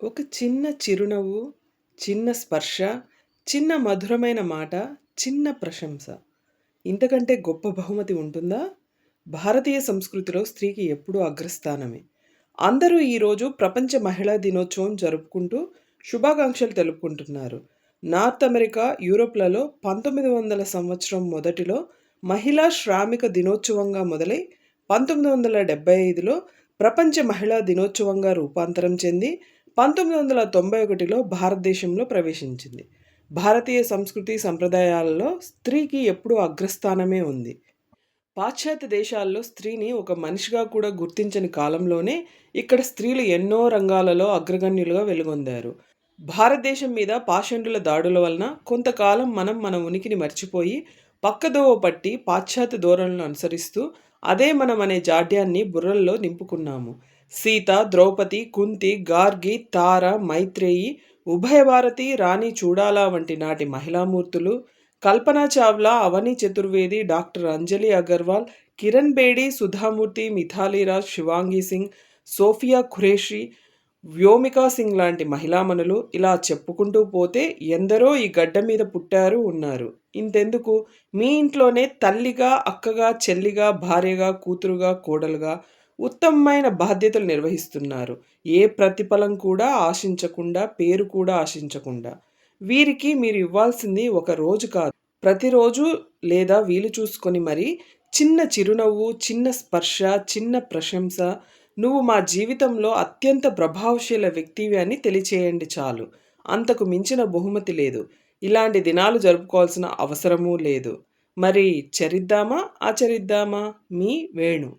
ఒక చిన్న చిరునవ్వు, చిన్న స్పర్శ, చిన్న మధురమైన మాట, చిన్న ప్రశంస. ఇంతకంటే గొప్ప బహుమతి ఉంటుందా? భారతీయ సంస్కృతిలో స్త్రీకి ఎప్పుడూ అగ్రస్థానమే. అందరూ ఈరోజు ప్రపంచ మహిళా దినోత్సవం జరుపుకుంటూ శుభాకాంక్షలు తెలుపుకుంటున్నారు. నార్త్ అమెరికా, యూరోప్‌లలో 1900 సంవత్సరం మొదటిలో మహిళా శ్రామిక దినోత్సవంగా మొదలై 1975లో ప్రపంచ మహిళా దినోత్సవంగా రూపాంతరం చెంది 1991లో భారతదేశంలో ప్రవేశించింది. భారతీయ సంస్కృతి సంప్రదాయాలలో స్త్రీకి ఎప్పుడూ అగ్రస్థానమే ఉంది. పాశ్చాత్య దేశాల్లో స్త్రీని ఒక మనిషిగా కూడా గుర్తించని కాలంలోనే ఇక్కడ స్త్రీలు ఎన్నో రంగాలలో అగ్రగణ్యులుగా వెలుగొందారు. భారతదేశం మీద పాషండుల దాడుల వలన కొంతకాలం మనం మన ఉనికిని మర్చిపోయి పక్కదోవ పట్టి పాశ్చాత్య ధోరణులను అనుసరిస్తూ అదే మనం అనే జాడ్యాన్ని బుర్రల్లో నింపుకున్నాము. సీత, ద్రౌపది, కుంతి, గార్గి, తార, మైత్రేయి, ఉభయభారతి, రాణి చూడాలా వంటి నాటి మహిళామూర్తులు, కల్పనా చావ్లా, అవని చతుర్వేది, డాక్టర్ అంజలి అగర్వాల్, కిరణ్ బేడి, సుధామూర్తి, మిథాలీ రాజ్, శివాంగి సింగ్, సోఫియా ఖురేషి, వ్యోమికా సింగ్ లాంటి మహిళామణులు ఇలా చెప్పుకుంటూ పోతే ఎందరో ఈ గడ్డ మీద పుట్టారు, ఉన్నారు. ఇంతెందుకు, మీ ఇంట్లోనే తల్లిగా, అక్కగా, చెల్లిగా, భార్యగా, కూతురుగా, కోడలుగా ఉత్తమమైన బాధ్యతలు నిర్వహిస్తున్నారు. ఏ ప్రతిఫలం కూడా ఆశించకుండా, పేరు కూడా ఆశించకుండా. వీరికి మీరు ఇవ్వాల్సింది ఒక రోజు కాదు, ప్రతిరోజు లేదా వీలు చూసుకొని మరీ చిన్న చిరునవ్వు, చిన్న స్పర్శ, చిన్న ప్రశంస, నువ్వు మా జీవితంలో అత్యంత ప్రభావశీల వ్యక్తివి అని తెలియచేయండి చాలు. అంతకు మించిన బహుమతి లేదు. ఇలాంటి దినాలు జరుపుకోవాల్సిన అవసరమూ లేదు. మరి చరిద్దామా? ఆచరిద్దామా? మీ వేణు.